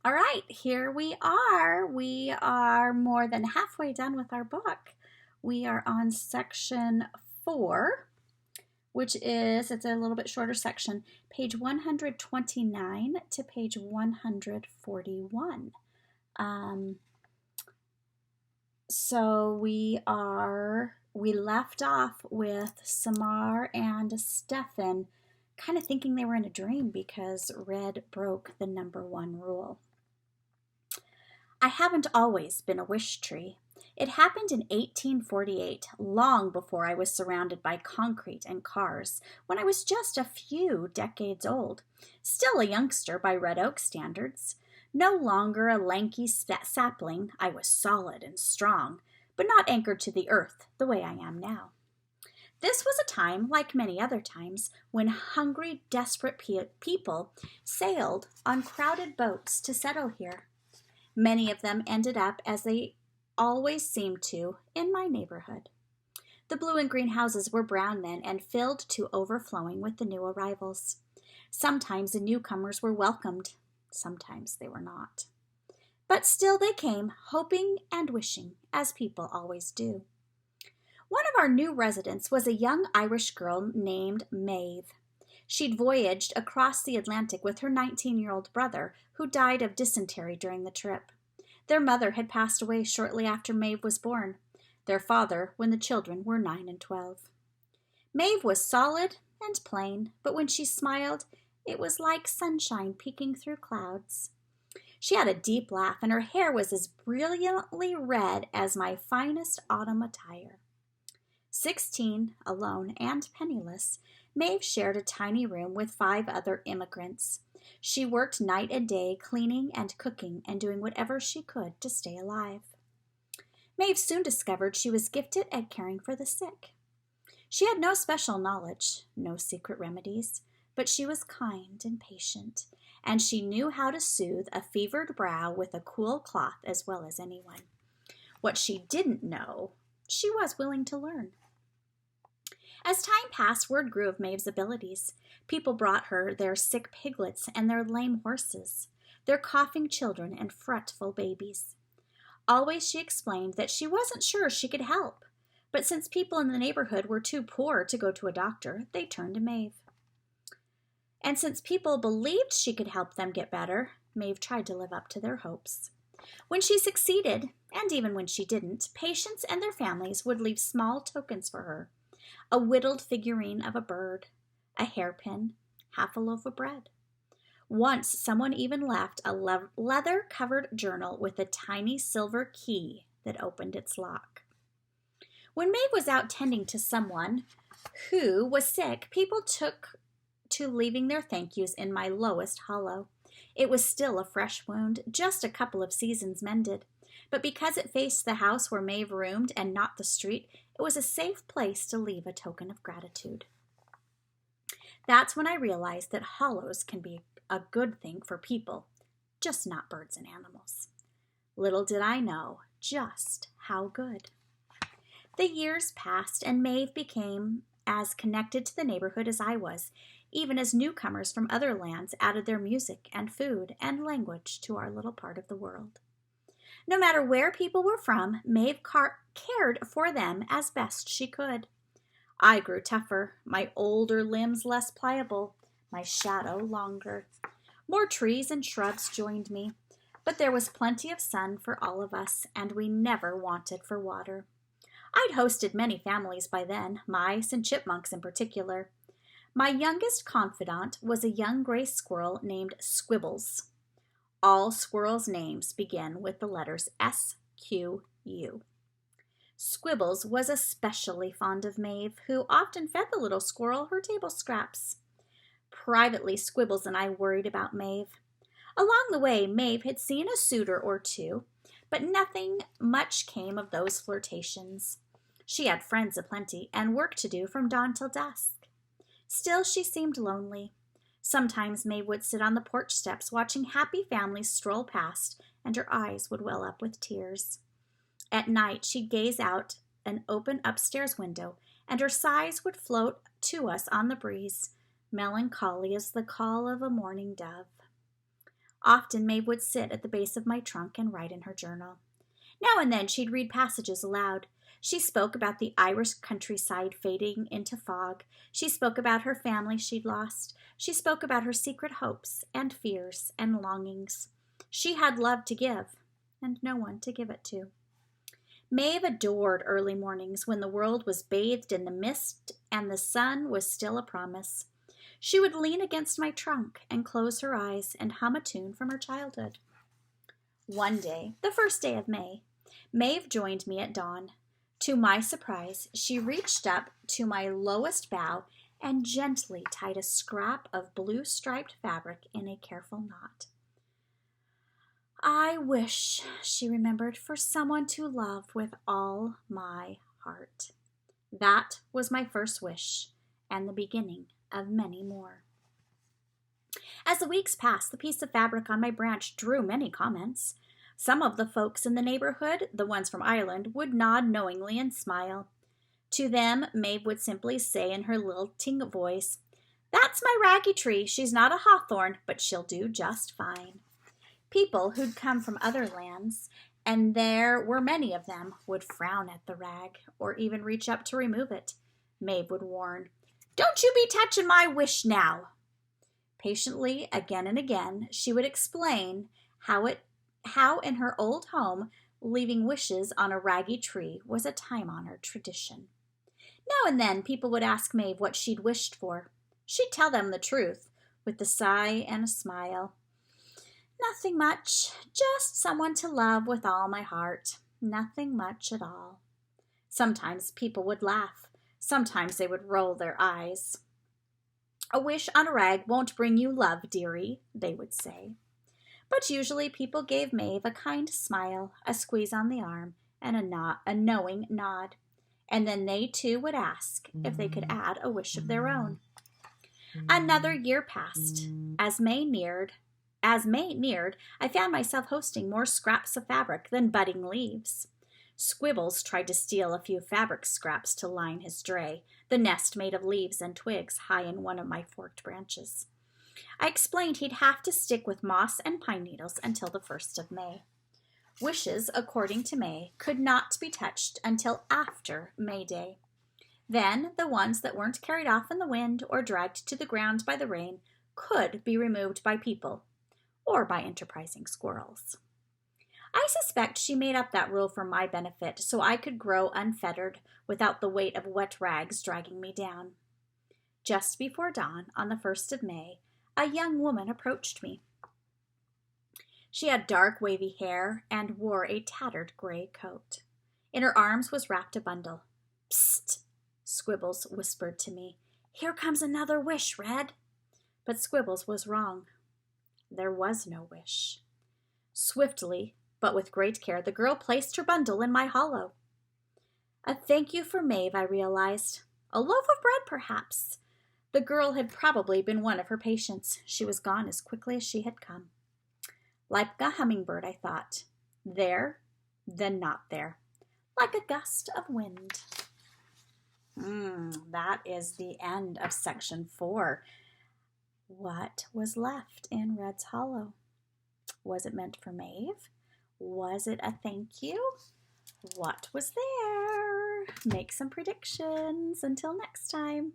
All right, here we are. We are more than halfway done with our book. We are on section 4, which it's a little bit shorter section, page 129 to page 141. So we left off with Samar and Stefan kind of thinking they were in a dream because Red broke the number 1 rule. I haven't always been a wish tree. It happened in 1848, long before I was surrounded by concrete and cars, when I was just a few decades old, still a youngster by Red Oak standards. No longer a lanky sapling, I was solid and strong, but not anchored to the earth the way I am now. This was a time, like many other times, when hungry, desperate people sailed on crowded boats to settle here. Many of them ended up, as they always seemed to, in my neighborhood. The blue and green houses were brown then and filled to overflowing with the new arrivals. Sometimes the newcomers were welcomed, sometimes they were not. But still they came, hoping and wishing, as people always do. One of our new residents was a young Irish girl named Maeve. She'd voyaged across the Atlantic with her 19-year-old brother, who died of dysentery during the trip. Their mother had passed away shortly after Maeve was born, their father when the children were 9 and 12. Maeve was solid and plain, but when she smiled, it was like sunshine peeking through clouds. She had a deep laugh, and her hair was as brilliantly red as my finest autumn attire. 16, alone and penniless, Maeve shared a tiny room with 5 other immigrants. She worked night and day, cleaning and cooking and doing whatever she could to stay alive. Maeve soon discovered she was gifted at caring for the sick. She had no special knowledge, no secret remedies, but she was kind and patient, and she knew how to soothe a fevered brow with a cool cloth as well as anyone. What she didn't know, she was willing to learn. As time passed, word grew of Maeve's abilities. People brought her their sick piglets and their lame horses, their coughing children and fretful babies. Always she explained that she wasn't sure she could help, but since people in the neighborhood were too poor to go to a doctor, they turned to Maeve. And since people believed she could help them get better, Maeve tried to live up to their hopes. When she succeeded, and even when she didn't, patients and their families would leave small tokens for her. A whittled figurine of a bird, a hairpin, half a loaf of bread. Once someone even left a leather-covered journal with a tiny silver key that opened its lock. When Maeve was out tending to someone who was sick, people took to leaving their thank yous in my lowest hollow. It was still a fresh wound, just a couple of seasons mended. But because it faced the house where Maeve roomed and not the street, it was a safe place to leave a token of gratitude. That's when I realized that hollows can be a good thing for people, just not birds and animals. Little did I know just how good. The years passed, and Maeve became as connected to the neighborhood as I was, even as newcomers from other lands added their music and food and language to our little part of the world. No matter where people were from, Maeve cared for them as best she could. I grew tougher, my older limbs less pliable, my shadow longer. More trees and shrubs joined me, but there was plenty of sun for all of us, and we never wanted for water. I'd hosted many families by then, mice and chipmunks in particular. My youngest confidant was a young gray squirrel named Squibbles. All squirrels' names begin with the letters S-Q-U. Squibbles was especially fond of Maeve, who often fed the little squirrel her table scraps. Privately, Squibbles and I worried about Maeve. Along the way, Maeve had seen a suitor or two, but nothing much came of those flirtations. She had friends aplenty and work to do from dawn till dusk. Still, she seemed lonely. Sometimes Maeve would sit on the porch steps watching happy families stroll past, and her eyes would well up with tears. At night, she'd gaze out an open upstairs window, and her sighs would float to us on the breeze, melancholy as the call of a mourning dove. Often Maeve would sit at the base of my trunk and write in her journal. Now and then she'd read passages aloud. She spoke about the Irish countryside fading into fog. She spoke about her family she'd lost. She spoke about her secret hopes and fears and longings. She had love to give, and no one to give it to. Maeve adored early mornings when the world was bathed in the mist and the sun was still a promise. She would lean against my trunk and close her eyes and hum a tune from her childhood. One day, the first day of May, Maeve joined me at dawn. To my surprise, she reached up to my lowest bough and gently tied a scrap of blue-striped fabric in a careful knot. I wish, she remembered, for someone to love with all my heart. That was my first wish, and the beginning of many more. As the weeks passed, the piece of fabric on my branch drew many comments. Some of the folks in the neighborhood, the ones from Ireland, would nod knowingly and smile. To them, Maeve would simply say in her lilting voice, "That's my raggy tree. She's not a hawthorn, but she'll do just fine." People who'd come from other lands, and there were many of them, would frown at the rag, or even reach up to remove it. Maeve would warn, "Don't you be touching my wish now." Patiently, again and again, she would explain how in her old home, leaving wishes on a raggy tree was a time-honored tradition. Now and then, people would ask Maeve what she'd wished for. She'd tell them the truth, with a sigh and a smile. "Nothing much, just someone to love with all my heart. Nothing much at all." Sometimes people would laugh. Sometimes they would roll their eyes. "A wish on a rag won't bring you love, dearie," they would say. But usually people gave Maeve a kind smile, a squeeze on the arm, and a knowing nod. And then they too would ask if they could add a wish of their own. Another year passed. As May neared, I found myself hosting more scraps of fabric than budding leaves. Squibbles tried to steal a few fabric scraps to line his dray, the nest made of leaves and twigs high in one of my forked branches. I explained he'd have to stick with moss and pine needles until the 1st of May. Wishes, according to May, could not be touched until after May Day. Then the ones that weren't carried off in the wind or dragged to the ground by the rain could be removed by people or by enterprising squirrels. I suspect she made up that rule for my benefit so I could grow unfettered without the weight of wet rags dragging me down. Just before dawn on the 1st of May, a young woman approached me. She had dark wavy hair and wore a tattered gray coat. In her arms was wrapped a bundle. "Psst," Squibbles whispered to me. "Here comes another wish, Red." But Squibbles was wrong. There was no wish. Swiftly, but with great care, the girl placed her bundle in my hollow. A thank you for Maeve, I realized. A loaf of bread, perhaps. The girl had probably been one of her patients. She was gone as quickly as she had come. Like a hummingbird, I thought. There, then not there. Like a gust of wind. That is the end of section 4. What was left in Red's Hollow? Was it meant for Maeve? Was it a thank you? What was there? Make some predictions. Until next time.